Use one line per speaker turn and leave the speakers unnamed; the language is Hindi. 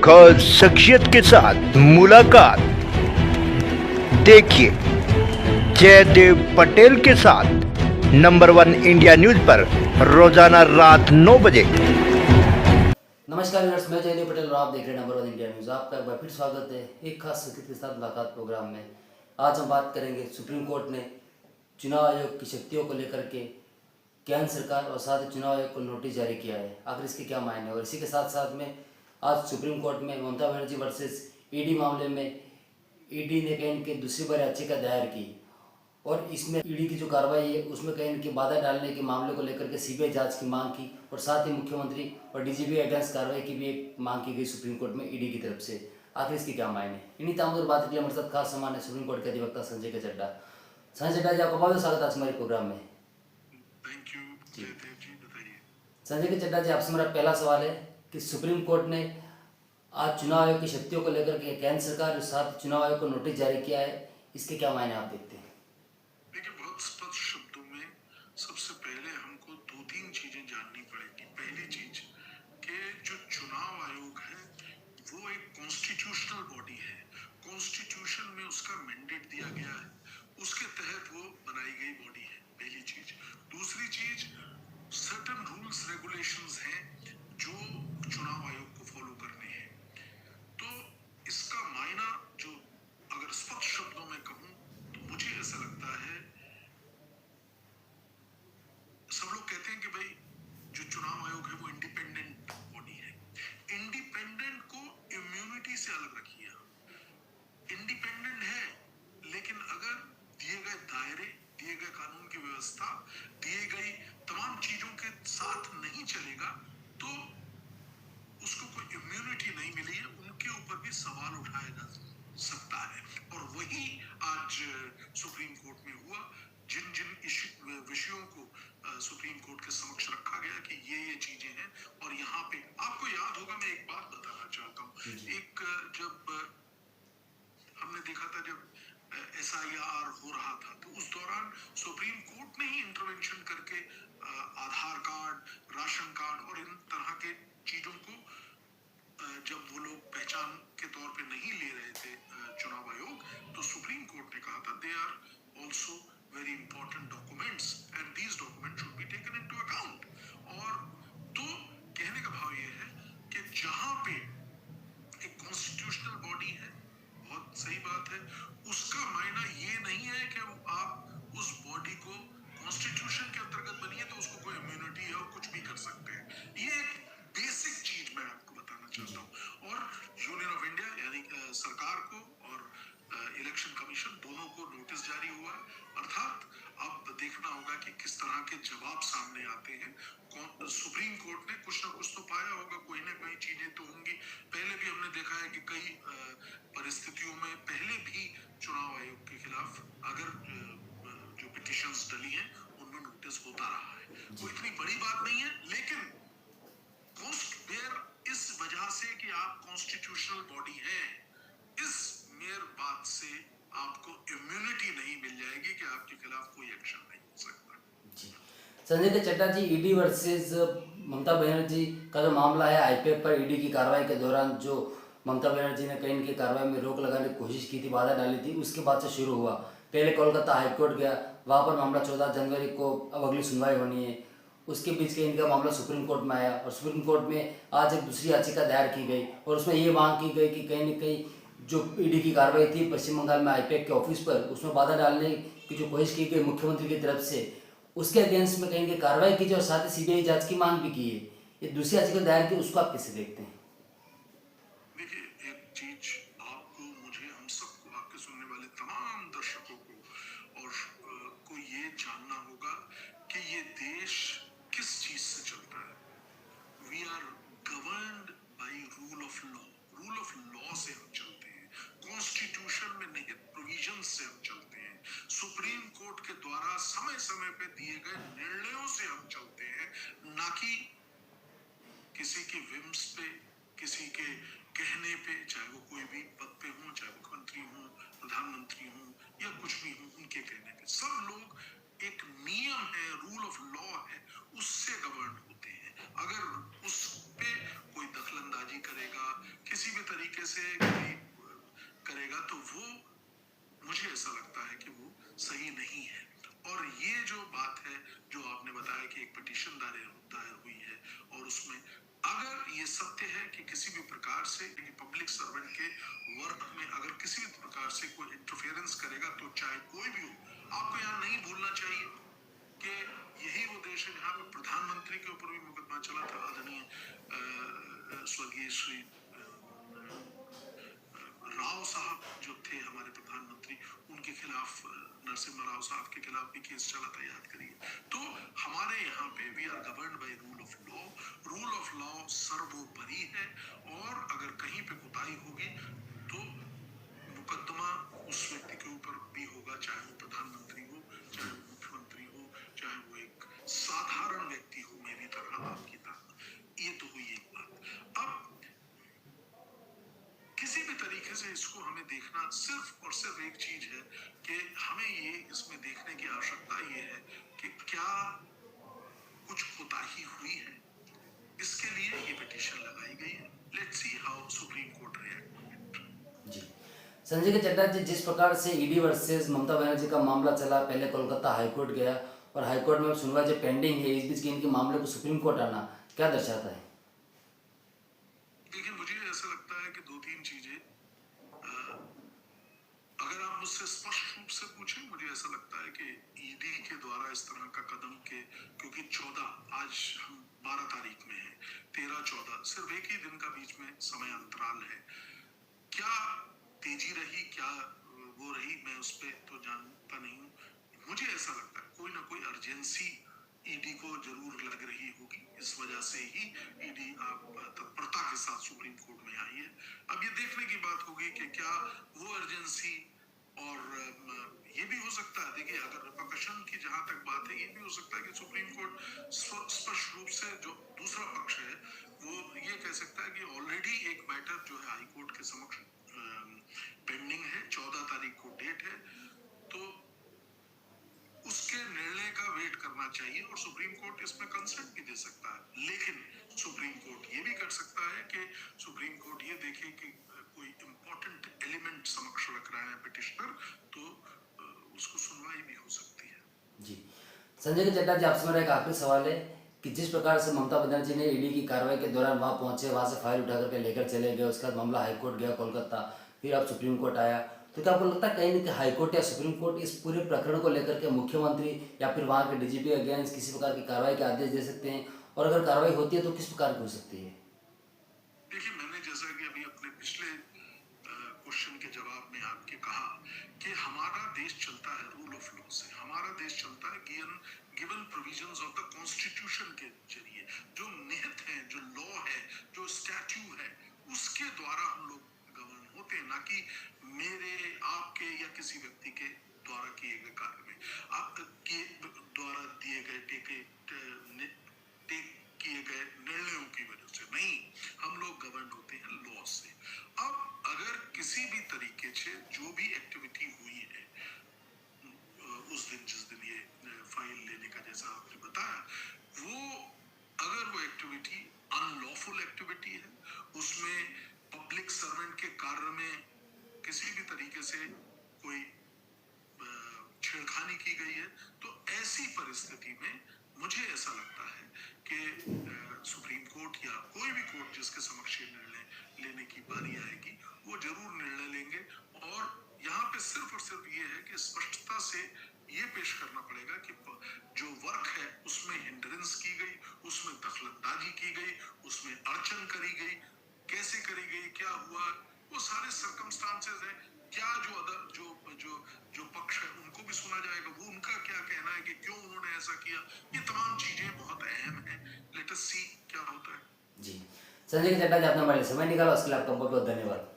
खास शख्सियत के साथ मुलाकात। देखिए जयदेव पटेल के साथ नंबर 1 इंडिया न्यूज पर रोजाना रात 9 बजे।
नमस्कार व्यूअर्स, मैं जयदेव पटेल और आप देख रहे हैं नंबर 1 इंडिया न्यूज। आपका एक बार फिर स्वागत है एक खास शख्सियत के साथ मुलाकात प्रोग्राम में। आज हम बात करेंगे सुप्रीम कोर्ट ने चुनाव आयोग की शक्तियों को लेकर के केंद्र सरकार और साथ ही चुनाव आयोग को नोटिस जारी किया है। आखिर इसके क्या मायने, और इसी के साथ साथ में आज सुप्रीम कोर्ट में ममता बनर्जी वर्सेस ईडी मामले में ईडी ने कहीं कि दूसरी बार याचिका दायर की और इसमें ईडी की जो कार्रवाई है उसमें कहीं कि बाधा डालने के मामले को लेकर के सीबीआई जांच की मांग की और साथ ही मुख्यमंत्री और डीजीपी अगेंस्ट कार्रवाई की भी एक मांग की गई सुप्रीम कोर्ट में ईडी की तरफ से। आखिर इसके क्या मायने, इन्हीं तमाम बात के लिए हमारे साथ खास सामान है सुप्रीम कोर्ट के अधिवक्ता संजय के चड्ढा। संजय चड्ढा जी, आपका बहुत स्वागत है आज हमारे प्रोग्राम में।
थैंक यू जयदेव जी, बताइए।
संजय के चड्ढा जी, आपसे मेरा पहला सवाल है कि सुप्रीम कोर्ट ने आज चुनाव आयोग की शक्तियों को लेकर के केंद्र सरकार के साथ चुनाव आयोग को नोटिस जारी किया है, इसके क्या मायने आप देखते हैं?
देखिए, बहुत स्पष्ट शब्दों में सबसे पहले हमको दो तीन चीजें जाननी पड़ेगी। पहली चीज कि जो चुनाव आयोग है वो एक कॉन्स्टिट्यूशनल बॉडी है। कॉन्स्टिट्यूशन में उसका मैंडेट दिया गया है, उसके तहत वो बनाई गई बॉडी है, पहली चीज। दूसरी चीज, सर्टेन रूल्स रेगुलेशंस हैं जो चुनाव आयोग को फॉलो करने हैं। तो इसका मायना जो अगर स्पष्ट शब्दों में कहूं तो मुझे ऐसा लगता है, सब लोग कहते हैं कि भाई जो चुनाव आयोग है वो इंडिपेंडेंट बॉडी है। इंडिपेंडेंट को इम्यूनिटी से अलग रखिए। इंडिपेंडेंट है लेकिन अगर दिए गए दायरे, दिए गए कानून की व्यवस्था, दिए गई तमाम चीजों के साथ नहीं चलेगा तो उसको कोई इम्यूनिटी नहीं मिली है, उनके ऊपर भी सवाल उठाया जा सकता है। और वही आज सुप्रीम कोर्ट में हुआ। जिन जिन विषयों को सुप्रीम कोर्ट के समक्ष रखा गया कि ये चीजें हैं। और यहाँ पे आपको याद होगा, मैं एक बात बताना चाहता हूँ। एक जब हमने देखा था, जब SIR हो रहा था तो उस दौरान सुप्रीम कोर्ट ने ही इंटरवेंशन करके आधार कार्ड, राशन कार्ड और इन तरह के चीजों को जब वो लोग पहचान के तौर पे नहीं ले रहे थे चुनाव आयोग, तो सुप्रीम कोर्ट ने कहा था they are also very important documents and these document should be taken into account. और तो कहने का भाव ये है कि जहां पे एक कॉन्स्टिट्यूशनल बॉडी है, बहुत सही बात है, उसका मायना ये नहीं है कि आप उस बॉडी को कॉन्स्टिट्यूशन के अंतर्गत बनी है तो उसको कोई इम्यूनिटी है और कुछ भी कर सकते हैं। ये एक बेसिक चीज मैं आपको बताना चाहता हूँ। और यूनियन ऑफ इंडिया यानी सरकार को और इलेक्शन कमीशन दोनों को नोटिस जारी हुआ है। अर्थात अब देखना होगा कि किस तरह के जवाब सामने आते हैं। सुप्रीम कोर्ट ने कुछ ना कुछ तो पाया होगा, कोई ना कोई चीजें तो होंगी। पहले भी हमने देखा है कि कई परिस्थितियों में पहले भी चुनाव आयोग के खिलाफ अगर जो पिटीशंस डली हैं उनमें नोटिस होता रहा है। वो इतनी बड़ी बात नहीं है, लेकिन इस वजह से कि आप कॉन्स्टिट्यूशनल बॉडी है, इस मेयर बात से आपको इम्यूनिटी नहीं मिल जाएगी कि आपके खिलाफ कोई एक्शन नहीं हो सकता।
जी संजय के चड्ढा जी, ईडी वर्सेस ममता बनर्जी का जो मामला है, IPF पर ईडी की कार्रवाई के दौरान जो ममता बनर्जी ने कहीं की कार्रवाई में रोक लगाने की कोशिश की थी, बाधा डाली थी, उसके बाद से शुरू हुआ। पहले कोलकाता हाईकोर्ट गया, वहाँ पर मामला 14 जनवरी को अब अगली सुनवाई होनी है। उसके बीच के इनका मामला सुप्रीम कोर्ट में आया और सुप्रीम कोर्ट में आज एक दूसरी याचिका दायर की गई और उसमें ये मांग की गई कि कहीं न कहीं जो ईडी की कार्रवाई थी पश्चिम बंगाल में IPF के ऑफिस पर, उसमें बाधा डालने की जो कोशिश की गई मुख्यमंत्री की तरफ से, उसके अगेंस्ट में कहीं कार्रवाई की जाए और साथ ही सीबीआई जांच की मांग भी की है। ये दूसरी याचिका दायर की, उसको आप कैसे देखते हैं?
देखिए, एक चीज आपको, मुझे, हम सबको, आपके सुनने वाले तमाम दर्शकों को को ये जानना होगा कि ये देश किस चीज से चलता है। We are governed by rule of law. Rule of law से हम चलते हैं, कॉन्स्टिट्यूशन में निहित प्रोविजन से हम चलते हैं, सुप्रीम कोर्ट के द्वारा समय समय पे दिए गए निर्णयों से हम चलते हैं, ना कि किसी की विम्स पे, किसी के कहने पे, चाहे वो कोई भी पद पे हो, चाहे मुख्यमंत्री हो, प्रधानमंत्री हो या कुछ भी हो, उनके कहने पे। सब लोग एक नियम है, रूल ऑफ लॉ है, उससे गवर्न होते हैं। अगर उस पे कोई दखलंदाजी करेगा, किसी भी तरीके से कोई करेगा तो वो मुझे ऐसा लगता है कि वो सही नहीं है। और ये जो बात है जो आपने बताया कि एक पिटीशन दायर हुई है और उसमें अगर ये सत्य है कि किसी भी प्रकार से पब्लिक सर्वेंट के वर्क में अगर किसी भी प्रकार से कोई इंटरफेरेंस करेगा तो चाहे कोई भी हो, आपको यहाँ नहीं भूलना चाहिए कि यही वो देश है जहाँ पे प्रधानमंत्री के ऊपर भी मुकदमा चला था। आदरणीय स्वर्गीय श्री राव साहब जो थे हमारे प्रधानमंत्री, उनके खिलाफ नरसिम्हा राव साहब के खिलाफ भी केस चला था, याद करिए। तो हमारे यहाँ पे we are governed by rule of law. Rule of law सर्वोपरि है और अगर कहीं पे कोताही होगी तो मुकदमा उस व्यक्ति के ऊपर भी होगा, चाहे वो प्रधानमंत्री हो, चाहे वो मुख्यमंत्री हो, चाहे वो एक साधारण व्यक्ति हो, मेरी तरह आपकी तरह। ये तो हुई एक बात। अब किसी भी तरीके से इसको हमें देखना सिर्फ और सिर्फ एक चीज है कि हमें ये इसमें देखने की आवश्यकता ये है कि क्या कुछ कोताही हुई है, इसके लिए ये पिटीशन लगाई गई है। Let's see how supreme court react.
जी, संजय के चड्डा जी, जिस प्रकार से ईडी वर्सेस ममता बनर्जी का मामला चला, पहले कोलकाता हाईकोर्ट गया और हाईकोर्ट में सुनवाई जो पेंडिंग है, इस बीच के इनके मामले को सुप्रीम कोर्ट आना क्या दर्शाता है?
देखिए, मुझे ऐसा लगता है कि दो तीन चीजें, अगर आप मुझसे स्पष्ट रूप से पूछें, मुझे ऐसा लगता है कि ईडी के द्वारा इस तरह का कदम के, क्योंकि 14 आज हम 12 तारीख में है, 13-14 सिर्फ एक ही दिन का बीच में समय अंतराल है। क्या तेजी रही, क्या वो रही, मैं उस पर तो जानता नहीं हूँ। मुझे ऐसा लगता है कोई ना कोई अर्जेंसी ईडी को जरूर लग रही होगी, इस वजह से ही ईडी तत्परता के साथ सुप्रीम कोर्ट में आई है। अब ये देखने की बात होगी कि क्या वो अर्जेंसी, और ये भी हो सकता है, देखिए अगर रिपरकशन की जहां तक बात है, ये भी हो सकता है कि सुप्रीम कोर्ट स्पष्ट रूप से जो दूसरा पक्ष है वो ये कह सकता है कि ऑलरेडी एक मैटर जो है हाई कोर्ट के समक्ष पेंडिंग है, 14 तारीख को डेट है, तो उसके निर्णय का वेट करना चाहिए और सुप्रीम कोर्ट इसमें कंसेंट भी दे सकता है। लेकिन सुप्रीम कोर्ट ये भी कर सकता है कि सुप्रीम कोर्ट ये देखे कि कोई इंपॉर्टेंट एलिमेंट समक्ष रख रहा है पिटिशनर, तो उसको सुनवाई भी हो सकती है।
जी, संजय के चड्डा जी, आपसे मेरा एक आखिरी सवाल है कि जिस प्रकार से ममता बनर्जी ने ईडी की कार्रवाई के दौरान वहाँ पहुंचे, वहाँ से फाइल उठा करके लेकर चले गए, उसके बाद मामला हाईकोर्ट गया कोलकाता, फिर अब सुप्रीम कोर्ट आया, तो क्या आपको लगता है कहीं ना कहीं हाईकोर्ट या सुप्रीम कोर्ट इस पूरे प्रकरण को लेकर के मुख्यमंत्री या फिर वहाँ के डीजीपी अगेंस्ट किसी प्रकार की कार्रवाई के आदेश दे सकते हैं, और अगर कार्रवाई होती है तो किस प्रकार की हो सकती है?
देखिए, मैंने जैसा कि अभी अपने पिछले क्वेश्चन के जवाब में आपके कहा कि हमारा देश चलता है रूल ऑफ लॉ से, हमारा देश चलता है given provisions of the constitution के जरिए, जो निहित है, जो लॉ है, जो स्टैट्यू है, उसके द्वारा हम लोग गवर्न होते हैं, ना कि मेरे, आपके या किसी व्यक्ति के द्वारा किए गए कार्य में, आपके द्वारा दिए गए किए गए निर्णयों की वजह से नहीं। हम लोग गवर्न होते हैं लॉ से। अब अगर किसी भी तरीके से जो भी एक्टिविटी हुई है उस दिन, जिस दिन ये फाइल लेने का जैसा आपने बताया, अगर वो एक्टिविटी अनलॉफुल एक्टिविटी है, उसमें पब्लिक सर्वेंट के कार्य में किसी भी तरीके से कोई छेड़खानी की गई है, तो ऐसी परिस्थिति में मुझे ऐसा लगता है कि सुप्रीम कोर्ट या कोई भी कोर्ट जिसके समक्ष निर्णय लेने की बारी आएगी, वो जरूर निर्णय लेंगे। और यहाँ पे सिर्फ और सिर्फ ये है कि स्पष्टता से ये पेश करना पड़ेगा कि जो वर्क है उसमें हिंड्रेंस की गई, उसमें दखलंदाजी की गई, उसमें अड़चन करी गई, कैसे करी गई, क्या हुआ, वो सारे सर्कमस्टांसेस है। क्या जो पक्ष है उनको भी सुना जाएगा, वो उनका क्या कहना है कि क्यों उन्होंने ऐसा किया, ये तमाम चीजें बहुत अहम है। लेट अस सी क्या होता है।
जी, संजय के चड्डा जी, आपने हमारे लिए समय निकाला, उसके लिए आपका बहुत बहुत धन्यवाद।